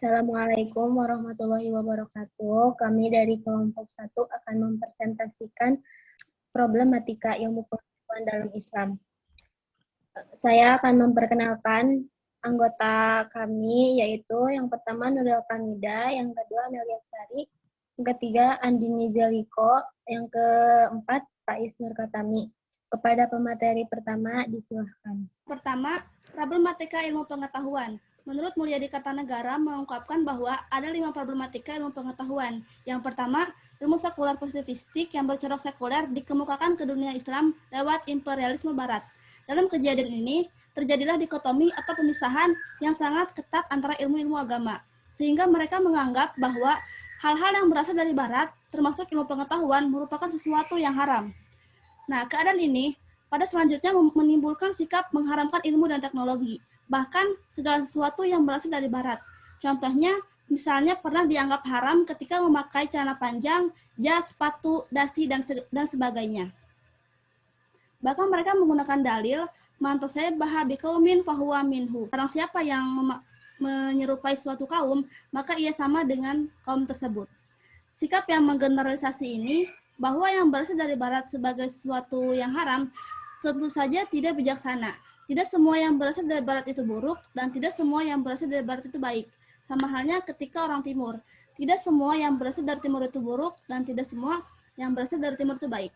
Assalamualaikum warahmatullahi wabarakatuh. Kami dari kelompok 1 akan mempresentasikan problematika ilmu pengetahuan dalam Islam. Saya akan memperkenalkan anggota kami, yaitu yang pertama Nuril Kamida, yang kedua Amelia Sari, yang ketiga Andini Zeliko, yang keempat Faiz Nurkatami. Kepada pemateri pertama, disilahkan. Pertama, problematika ilmu pengetahuan. Menurut Mulyadi Kartanegara mengungkapkan bahwa ada 5 problematika ilmu pengetahuan. Yang pertama, ilmu sekuler positivistik yang bercorak sekuler dikemukakan ke dunia Islam lewat imperialisme Barat. Dalam kejadian ini, terjadilah dikotomi atau pemisahan yang sangat ketat antara ilmu-ilmu agama, sehingga mereka menganggap bahwa hal-hal yang berasal dari Barat, termasuk ilmu pengetahuan, merupakan sesuatu yang haram. Nah, keadaan ini pada selanjutnya menimbulkan sikap mengharamkan ilmu dan teknologi, bahkan segala sesuatu yang berasal dari Barat. Contohnya, misalnya pernah dianggap haram ketika memakai celana panjang, jas, sepatu, dasi, dan sebagainya. Bahkan mereka menggunakan dalil, mantasaya baha biqaumin fahuwa minhu. Barang siapa yang menyerupai suatu kaum, maka ia sama dengan kaum tersebut. Sikap yang menggeneralisasi ini, bahwa yang berasal dari Barat sebagai sesuatu yang haram, tentu saja tidak bijaksana. Tidak semua yang berasal dari Barat itu buruk, dan tidak semua yang berasal dari Barat itu baik. Sama halnya ketika orang Timur. Tidak semua yang berasal dari Timur itu buruk, dan tidak semua yang berasal dari Timur itu baik.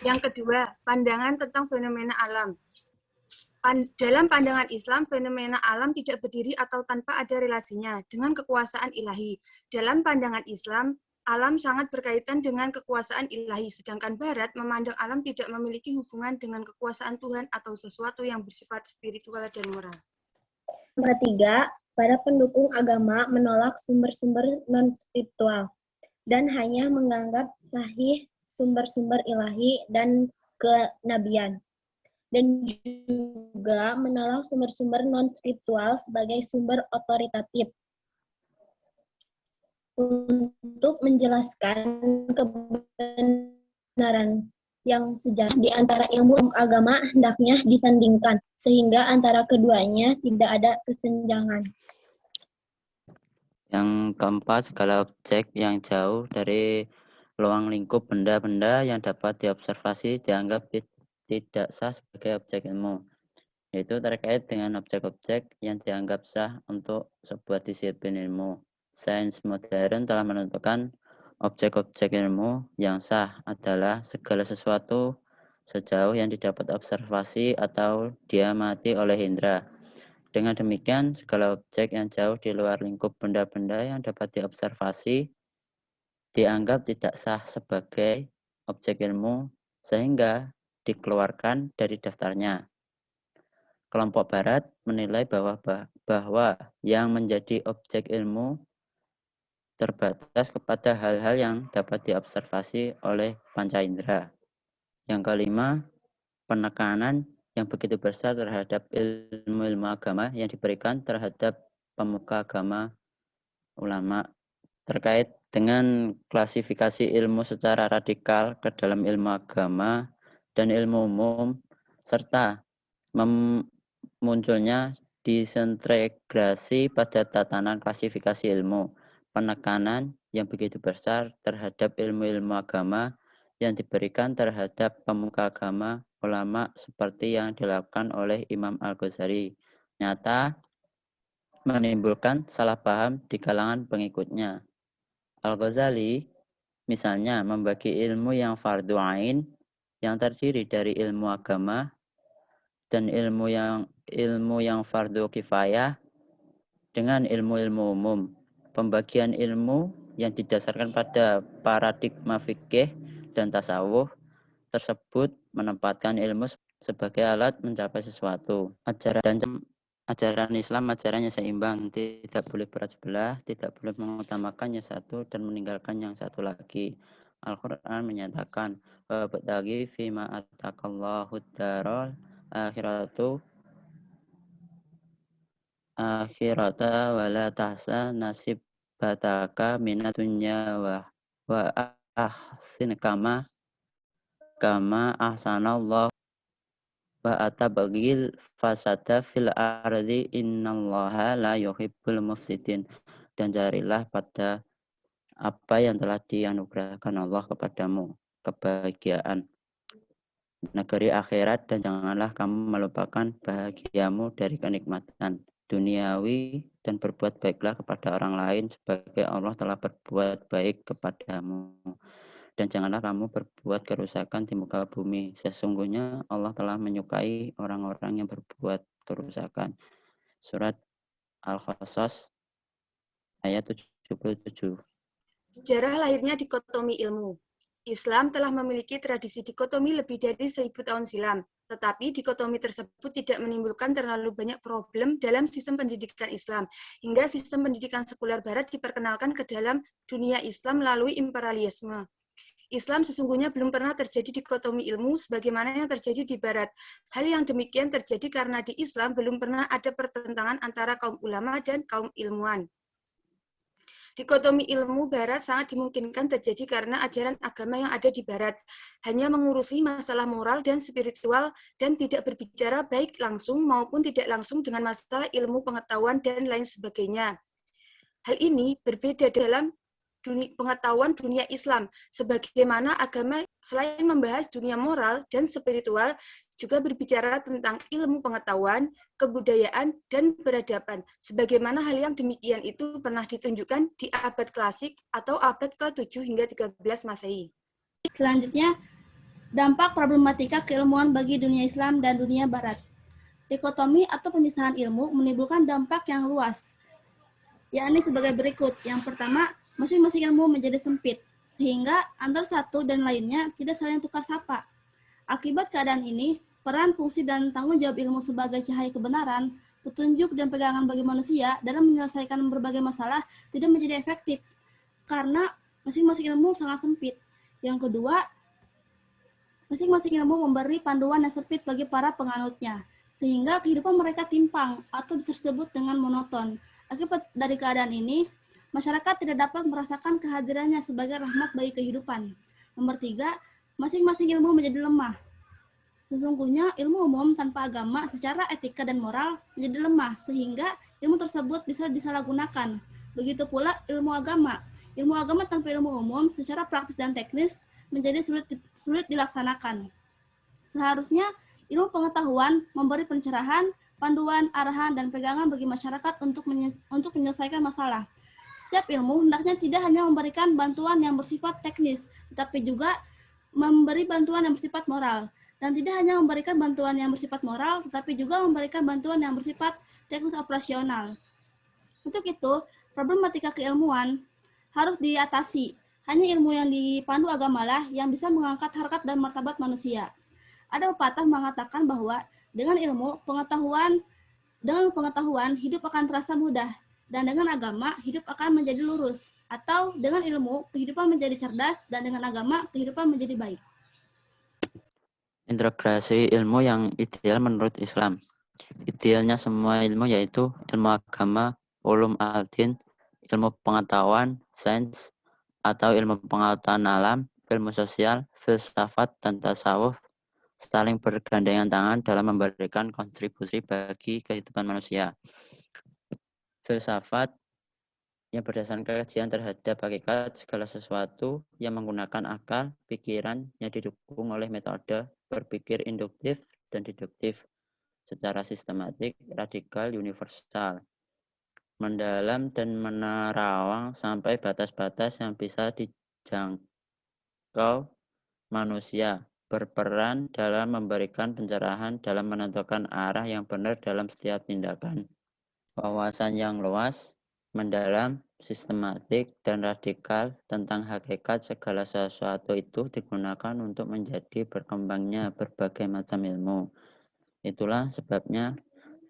Yang kedua, pandangan tentang fenomena alam. Dalam pandangan Islam, fenomena alam tidak berdiri atau tanpa ada relasinya dengan kekuasaan ilahi. Dalam pandangan Islam, alam sangat berkaitan dengan kekuasaan ilahi, sedangkan Barat memandang alam tidak memiliki hubungan dengan kekuasaan Tuhan atau sesuatu yang bersifat spiritual dan moral. Yang ketiga, para pendukung agama menolak sumber-sumber non-spiritual dan hanya menganggap sahih sumber-sumber ilahi dan kenabian, dan juga menolak sumber-sumber non-spiritual sebagai sumber otoritatif. Untuk menjelaskan kebenaran yang sejarah di antara ilmu agama hendaknya disandingkan, sehingga antara keduanya tidak ada kesenjangan. Yang keempat, segala objek yang jauh dari ruang lingkup benda-benda yang dapat diobservasi dianggap tidak sah sebagai objek ilmu, yaitu terkait dengan objek-objek yang dianggap sah untuk sebuah disiplin ilmu. Sains modern telah menentukan objek-objek ilmu yang sah adalah segala sesuatu sejauh yang didapat observasi atau diamati oleh indera. Dengan demikian, segala objek yang jauh di luar lingkup benda-benda yang dapat diobservasi dianggap tidak sah sebagai objek ilmu sehingga dikeluarkan dari daftarnya. Kelompok Barat menilai bahwa yang menjadi objek ilmu terbatas kepada hal-hal yang dapat diobservasi oleh panca indera. Yang kelima, penekanan yang begitu besar terhadap ilmu-ilmu agama yang diberikan terhadap pemuka agama ulama terkait dengan klasifikasi ilmu secara radikal ke dalam ilmu agama dan ilmu umum serta munculnya disintegrasi pada tatanan klasifikasi ilmu. Penekanan yang begitu besar terhadap ilmu-ilmu agama yang diberikan terhadap pemuka agama ulama seperti yang dilakukan oleh Imam Al-Ghazali nyata menimbulkan salah paham di kalangan pengikutnya. Al-Ghazali misalnya membagi ilmu yang fardu ain yang terdiri dari ilmu agama dan ilmu yang fardu kifayah dengan ilmu-ilmu umum. Pembagian ilmu yang didasarkan pada paradigma fikih dan tasawuf tersebut menempatkan ilmu sebagai alat mencapai sesuatu. Ajaran Islam ajarannya seimbang, tidak boleh berat sebelah, tidak boleh mengutamakan yang satu dan meninggalkan yang satu lagi. Al-Quran menyatakan, "Wabtaghi fima atakallahu darul akhirata wala tahsa nasibataka minat dunya wa ahsin kama ahsanallah." wa atabghil fasada fil ardi innallaha la yuhibbul mufsidin. Dan carilah pada apa yang telah dianugerahkan Allah kepadamu, kebahagiaan negeri akhirat, dan janganlah kamu melupakan bahagiamu dari kenikmatan duniawi, dan berbuat baiklah kepada orang lain sebagai Allah telah berbuat baik kepadamu. Dan janganlah kamu berbuat kerusakan di muka bumi. Sesungguhnya Allah telah menyukai orang-orang yang berbuat kerusakan. Surat Al-Qasas ayat 77. Sejarah lahirnya dikotomi ilmu. Islam telah memiliki tradisi dikotomi lebih dari 1000 tahun silam, tetapi dikotomi tersebut tidak menimbulkan terlalu banyak problem dalam sistem pendidikan Islam, hingga sistem pendidikan sekuler Barat diperkenalkan ke dalam dunia Islam melalui imperialisme. Islam sesungguhnya belum pernah terjadi dikotomi ilmu sebagaimana yang terjadi di Barat. Hal yang demikian terjadi karena di Islam belum pernah ada pertentangan antara kaum ulama dan kaum ilmuwan. Dikotomi ilmu Barat sangat dimungkinkan terjadi karena ajaran agama yang ada di Barat hanya mengurusi masalah moral dan spiritual dan tidak berbicara baik langsung maupun tidak langsung dengan masalah ilmu pengetahuan dan lain sebagainya. Hal ini berbeda dalam pengetahuan dunia Islam, sebagaimana agama selain membahas dunia moral dan spiritual, juga berbicara tentang ilmu pengetahuan, kebudayaan, dan peradaban. Sebagaimana hal yang demikian itu pernah ditunjukkan di abad klasik atau abad ke-7 hingga 13 Masehi. Selanjutnya, dampak problematika keilmuan bagi dunia Islam dan dunia Barat. Dikotomi atau pemisahan ilmu menimbulkan dampak yang luas, yakni sebagai berikut. Yang pertama, masing-masing ilmu menjadi sempit, sehingga antara satu dan lainnya tidak saling tukar sapa. Akibat keadaan ini, peran, fungsi, dan tanggung jawab ilmu sebagai cahaya kebenaran, petunjuk, dan pegangan bagi manusia dalam menyelesaikan berbagai masalah tidak menjadi efektif, karena masing-masing ilmu sangat sempit. Yang kedua, masing-masing ilmu memberi panduan yang sempit bagi para penganutnya, sehingga kehidupan mereka timpang atau disebut dengan monoton. Akibat dari keadaan ini, masyarakat tidak dapat merasakan kehadirannya sebagai rahmat bagi kehidupan. Nomor 3, masing-masing ilmu menjadi lemah. Sesungguhnya ilmu umum tanpa agama secara etika dan moral menjadi lemah, sehingga ilmu tersebut bisa disalahgunakan. Begitu pula ilmu agama. Ilmu agama tanpa ilmu umum secara praktis dan teknis menjadi sulit dilaksanakan. Seharusnya ilmu pengetahuan memberi pencerahan, panduan, arahan, dan pegangan bagi masyarakat untuk menyelesaikan masalah. Setiap ilmu hendaknya tidak hanya memberikan bantuan yang bersifat teknis, tetapi juga memberi bantuan yang bersifat moral. Dan tidak hanya memberikan bantuan yang bersifat moral, tetapi juga memberikan bantuan yang bersifat teknis operasional. Untuk itu, problematika keilmuan harus diatasi. Hanya ilmu yang dipandu agamalah yang bisa mengangkat harkat dan martabat manusia. Ada pepatah mengatakan bahwa dengan pengetahuan hidup akan terasa mudah, dan dengan agama hidup akan menjadi lurus. Atau dengan ilmu kehidupan menjadi cerdas, dan dengan agama kehidupan menjadi baik. Integrasi ilmu yang ideal menurut Islam. Idealnya semua ilmu yaitu ilmu agama, ulum al-din, ilmu pengetahuan, sains, atau ilmu pengetahuan alam, ilmu sosial, filsafat, dan tasawuf saling bergandengan tangan dalam memberikan kontribusi bagi kehidupan manusia. Filsafat yang berdasarkan kajian terhadap hakikat segala sesuatu yang menggunakan akal, pikiran yang didukung oleh metode berpikir induktif dan deduktif secara sistematik, radikal, universal, mendalam dan menerawang sampai batas-batas yang bisa dijangkau manusia, berperan dalam memberikan pencerahan dalam menentukan arah yang benar dalam setiap tindakan. Wawasan yang luas, mendalam, sistematik, dan radikal tentang hakikat segala sesuatu itu digunakan untuk menjadi berkembangnya berbagai macam ilmu. Itulah sebabnya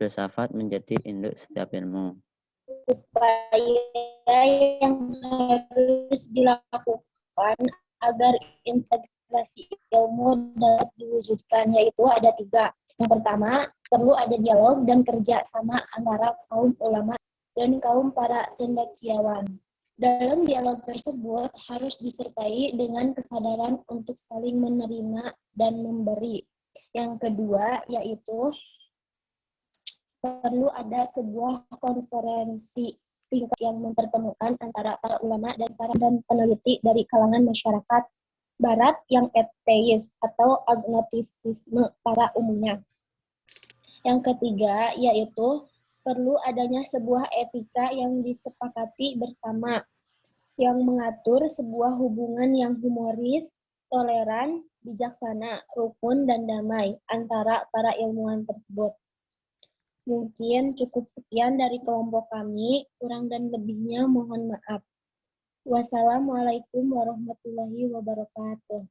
filsafat menjadi induk setiap ilmu. Upaya yang harus dilakukan agar integrasi ilmu dapat diwujudkan, yaitu ada 3. Yang pertama, perlu ada dialog dan kerja sama antara kaum ulama dan kaum para cendekiawan. Dalam dialog tersebut harus disertai dengan kesadaran untuk saling menerima dan memberi. Yang kedua yaitu perlu ada sebuah konferensi tingkat yang mempertemukan antara para ulama dan peneliti dari kalangan masyarakat Barat yang ateis atau agnostisisme pada umumnya. Yang ketiga yaitu perlu adanya sebuah etika yang disepakati bersama yang mengatur sebuah hubungan yang humoris, toleran, bijaksana, rukun, dan damai antara para ilmuwan tersebut. Mungkin cukup sekian dari kelompok kami, kurang dan lebihnya mohon maaf. Wassalamualaikum warahmatullahi wabarakatuh.